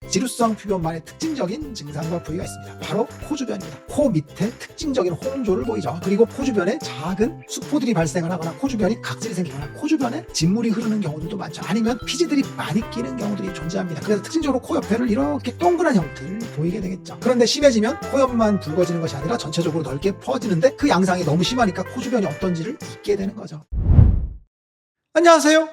지루성 피부염만의 특징적인 증상과 부위가 있습니다. 바로 코 주변입니다. 코 밑에 특징적인 홍조를 보이죠. 그리고 코 주변에 작은 수포들이 발생을 하거나 코 주변이 각질이 생기거나 코 주변에 진물이 흐르는 경우들도 많죠. 아니면 피지들이 많이 끼는 경우들이 존재합니다. 그래서 특징적으로 코 옆에를 이렇게 동그란 형태를 보이게 되겠죠. 그런데 심해지면 코옆만 붉어지는 것이 아니라 전체적으로 넓게 퍼지는데 그 양상이 너무 심하니까 코 주변이 어떤지를 잊게 되는 거죠. 안녕하세요,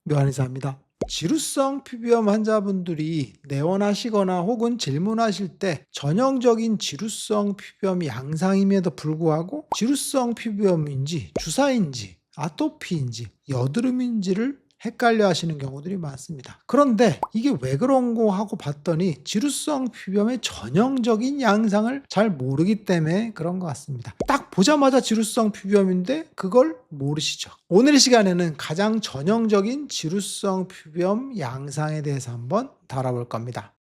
묘한의사입니다. 지루성 피부염 환자분들이 내원하시거나 혹은 질문하실 때 전형적인 지루성 피부염 양상임에도 불구하고 지루성 피부염인지 주사인지 아토피인지 여드름인지를 헷갈려 하시는 경우들이 많습니다. 그런데 이게 왜 그런고 하고 봤더니 지루성 피부염의 전형적인 양상을 잘 모르기 때문에 그런 것 같습니다. 딱 보자마자 지루성 피부염인데 그걸 모르시죠. 오늘 이 시간에는 가장 전형적인 지루성 피부염 양상에 대해서 한번 다뤄볼 겁니다.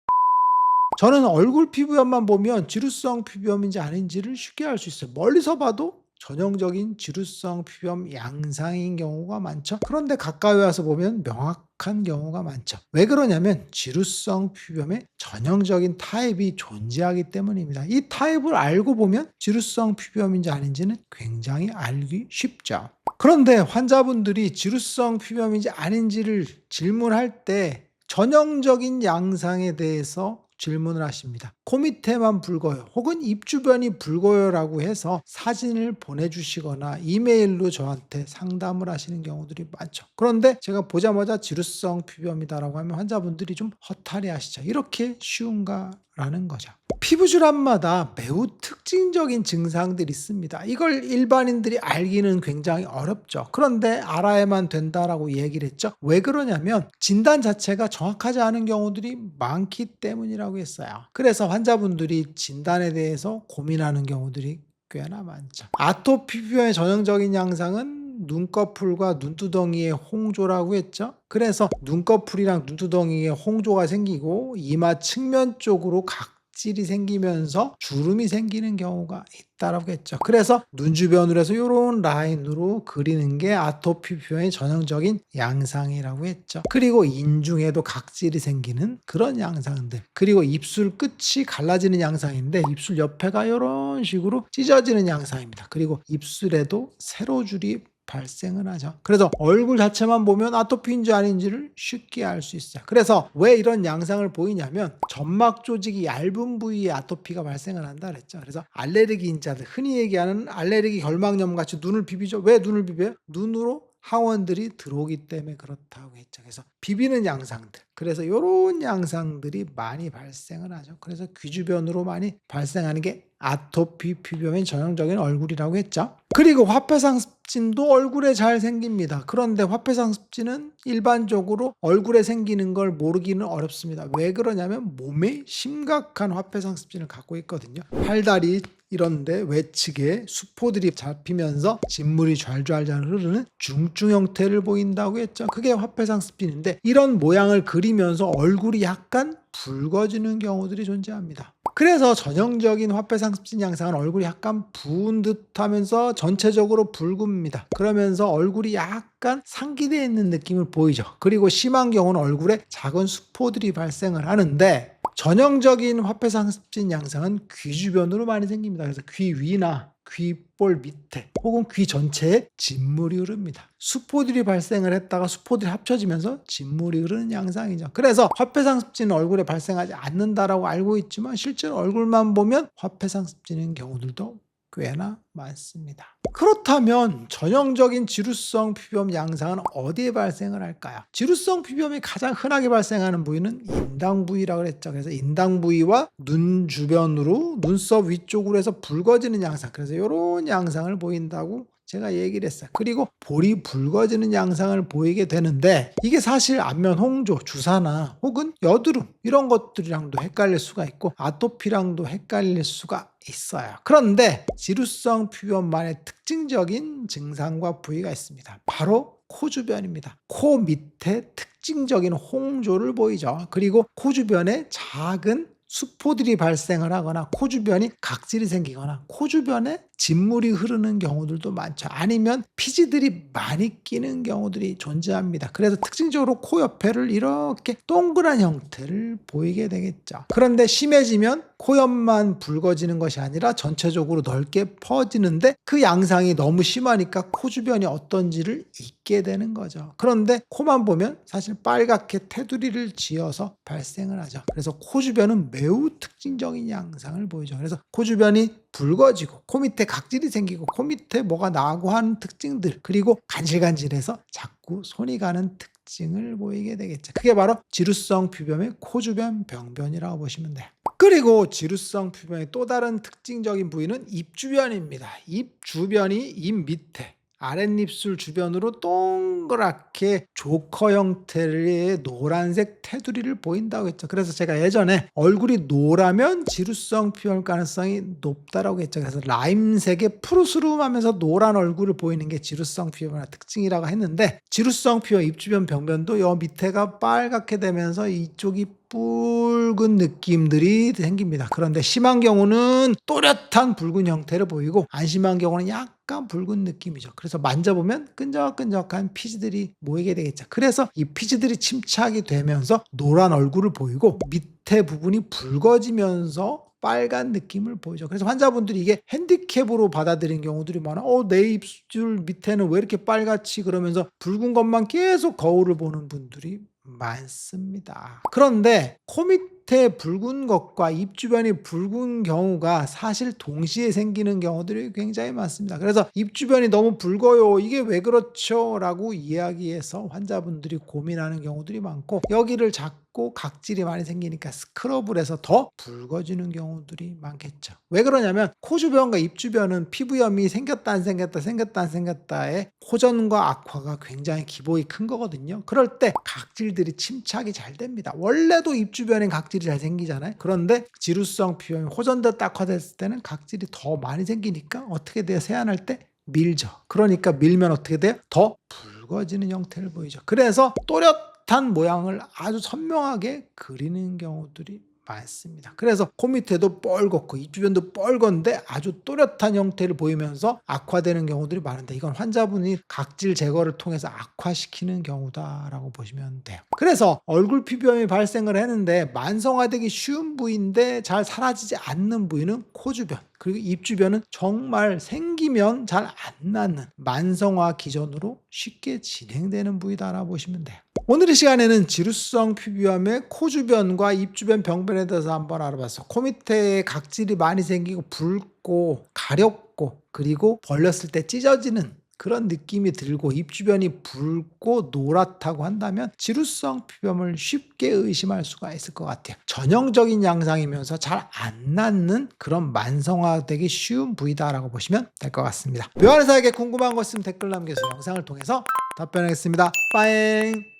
저는 얼굴 피부염만 보면 지루성 피부염인지 아닌지를 쉽게 알 수 있어요. 멀리서 봐도 전형적인 지루성 피부염 양상인 경우가 많죠. 그런데 가까이 와서 보면 명확한 경우가 많죠. 왜 그러냐면 지루성 피부염의 전형적인 타입이 존재하기 때문입니다. 이 타입을 알고 보면 지루성 피부염인지 아닌지는 굉장히 알기 쉽죠. 그런데 환자분들이 지루성 피부염인지 아닌지를 질문할 때 전형적인 양상에 대해서 질문을 하십니다. 코 밑에만 붉어요 혹은 입 주변이 붉어요 라고 해서 사진을 보내주시거나 이메일로 저한테 상담을 하시는 경우들이 많죠. 그런데 제가 보자마자 지루성 피부염이다 라고 하면 환자분들이 좀 허탈해 하시죠. 이렇게 쉬운가? 라는 거죠. 피부질환마다 매우 특징적인 증상들이 있습니다. 이걸 일반인들이 알기는 굉장히 어렵죠. 그런데 알아야만 된다라고 얘기를 했죠. 왜 그러냐면 진단 자체가 정확하지 않은 경우들이 많기 때문이라고 했어요. 그래서 환자분들이 진단에 대해서 고민하는 경우들이 꽤나 많죠. 아토피 피부염의 전형적인 양상은 눈꺼풀과 눈두덩이의 홍조라고 했죠. 그래서 눈꺼풀이랑 눈두덩이에 홍조가 생기고 이마 측면 쪽으로 각질이 생기면서 주름이 생기는 경우가 있다라고 했죠. 그래서 눈 주변으로 해서 이런 라인으로 그리는 게 아토피 피부염의 전형적인 양상이라고 했죠. 그리고 인중에도 각질이 생기는 그런 양상들, 그리고 입술 끝이 갈라지는 양상인데 입술 옆에가 이런 식으로 찢어지는 양상입니다. 그리고 입술에도 세로줄이 발생을 하죠. 그래서 얼굴 자체만 보면 아토피인지 아닌지를 쉽게 알 수 있어요. 그래서 왜 이런 양상을 보이냐면 점막 조직이 얇은 부위에 아토피가 발생을 한다 그랬죠. 그래서 알레르기인자들, 흔히 얘기하는 알레르기 결막염 같이 눈을 비비죠. 왜 눈을 비벼요? 눈으로 항원들이 들어오기 때문에 그렇다고 했죠. 그래서 비비는 양상들, 그래서 이런 양상들이 많이 발생을 하죠. 그래서 귀 주변으로 많이 발생하는 게 아토피 피부염의 전형적인 얼굴이라고 했죠. 그리고 화폐상습진도 얼굴에 잘 생깁니다. 그런데 화폐상습진은 일반적으로 얼굴에 생기는 걸 모르기는 어렵습니다. 왜 그러냐면 몸에 심각한 화폐상습진을 갖고 있거든요. 팔다리 이런데 외측에 수포들이 잡히면서 진물이 좔좔좔 흐르는 중증 형태를 보인다고 했죠. 그게 화폐상습진인데 이런 모양을 그리면서 얼굴이 약간 붉어지는 경우들이 존재합니다. 그래서 전형적인 화폐상습진 양상은 얼굴이 약간 부은 듯 하면서 전체적으로 붉습니다. 그러면서 얼굴이 약간 상기되어 있는 느낌을 보이죠. 그리고 심한 경우는 얼굴에 작은 수포들이 발생을 하는데 전형적인 화폐상습진 양상은 귀 주변으로 많이 생깁니다. 그래서 귀 위나 귀볼 밑에 혹은 귀 전체에 진물이 흐릅니다. 수포들이 발생을 했다가 수포들이 합쳐지면서 진물이 흐르는 양상이죠. 그래서 화폐상습진은 얼굴에 발생하지 않는다라고 알고 있지만 실제로 얼굴만 보면 화폐상습진인 경우들도 꽤나 많습니다. 그렇다면 전형적인 지루성 피부염 양상은 어디에 발생을 할까요? 지루성 피부염이 가장 흔하게 발생하는 부위는 인당 부위라고 했죠. 그래서 인당 부위와 눈 주변으로 눈썹 위쪽으로 해서 붉어지는 양상, 그래서 이런 양상을 보인다고 제가 얘기를 했어요. 그리고 볼이 붉어지는 양상을 보이게 되는데 이게 사실 안면 홍조, 주사나 혹은 여드름 이런 것들이랑도 헷갈릴 수가 있고 아토피랑도 헷갈릴 수가 있어요. 그런데 지루성 피부염만의 특징적인 증상과 부위가 있습니다. 바로 코 주변입니다. 코 밑에 특징적인 홍조를 보이죠. 그리고 코 주변에 작은 수포들이 발생을 하거나 코 주변이 각질이 생기거나 코 주변에 진물이 흐르는 경우들도 많죠. 아니면 피지들이 많이 끼는 경우들이 존재합니다. 그래서 특징적으로 코 옆에를 이렇게 동그란 형태를 보이게 되겠죠. 그런데 심해지면 코옆만 붉어지는 것이 아니라 전체적으로 넓게 퍼지는데 그 양상이 너무 심하니까 코 주변이 어떤지를 잊게 되는 거죠. 그런데 코만 보면 사실 빨갛게 테두리를 지어서 발생을 하죠. 그래서 코 주변은 매우 특징적인 양상을 보이죠. 그래서 코 주변이 붉어지고 코 밑에 각질이 생기고 코 밑에 뭐가 나고 하는 특징들, 그리고 간질간질해서 자꾸 손이 가는 특징을 보이게 되겠죠. 그게 바로 지루성 피부염의 코 주변 병변이라고 보시면 돼요. 그리고 지루성 피부염의 또 다른 특징적인 부위는 입 주변입니다. 입 주변이 입 밑에 아랫입술 주변으로 동그랗게 조커 형태의 노란색 테두리를 보인다고 했죠. 그래서 제가 예전에 얼굴이 노라면 지루성 피부염 가능성이 높다라고 했죠. 그래서 라임색의 푸르스름하면서 노란 얼굴을 보이는 게 지루성 피부염의 특징이라고 했는데, 지루성 피부염 입 주변 병변도 요 밑에가 빨갛게 되면서 이쪽이 붉은 느낌들이 생깁니다. 그런데 심한 경우는 또렷한 붉은 형태를 보이고 안 심한 경우는 약간 붉은 느낌이죠. 그래서 만져보면 끈적끈적한 피지들이 모이게 되겠죠. 그래서 이 피지들이 침착이 되면서 노란 얼굴을 보이고 밑에 부분이 붉어지면서 빨간 느낌을 보이죠. 그래서 환자분들이 이게 핸디캡으로 받아들인 경우들이 많아. 내 입술 밑에는 왜 이렇게 빨갛지? 그러면서 붉은 것만 계속 거울을 보는 분들이 많습니다. 그런데 코 밑에 붉은 것과 입 주변이 붉은 경우가 사실 동시에 생기는 경우들이 굉장히 많습니다. 그래서 입 주변이 너무 붉어요, 이게 왜 그렇죠? 라고 이야기해서 환자분들이 고민하는 경우들이 많고, 여기를 자꾸 각질이 많이 생기니까 스크럽을 해서 더 붉어지는 경우들이 많겠죠. 왜 그러냐면 코 주변과 입 주변은 피부염이 생겼다 안 생겼다 생겼다 안 생겼다의 호전과 악화가 굉장히 기복이 큰 거거든요. 그럴 때 각질들이 침착이 잘 됩니다. 원래도 입 주변엔 각질이 잘 생기잖아요. 그런데 지루성 피부염이 호전됐다 악화됐을 때는 각질이 더 많이 생기니까 어떻게 돼요? 세안할 때 밀죠. 그러니까 밀면 어떻게 돼요? 더 붉어지는 형태를 보이죠. 그래서 또렷한 모양을 아주 선명하게 그리는 경우들이 많습니다. 그래서 코 밑에도 뻘겋고 입 주변도 뻘건데 아주 또렷한 형태를 보이면서 악화되는 경우들이 많은데, 이건 환자분이 각질 제거를 통해서 악화시키는 경우다라고 보시면 돼요. 그래서 얼굴 피부염이 발생을 했는데 만성화되기 쉬운 부위인데 잘 사라지지 않는 부위는 코 주변, 그리고 입 주변은 정말 생기면 잘 안 낫는 만성화 기전으로 쉽게 진행되는 부위다라고 보시면 돼요. 오늘 이 시간에는 지루성 피부염의 코 주변과 입 주변 병변에 대해서 한번 알아봤어요. 코 밑에 각질이 많이 생기고 붉고 가렵고 그리고 벌렸을 때 찢어지는 그런 느낌이 들고 입 주변이 붉고 노랗다고 한다면 지루성 피부염을 쉽게 의심할 수가 있을 것 같아요. 전형적인 양상이면서 잘 안 낫는 그런 만성화되기 쉬운 부위다라고 보시면 될 것 같습니다. 묘한의사에게 궁금한 거 있으면 댓글 남겨서 영상을 통해서 답변하겠습니다. 빠잉.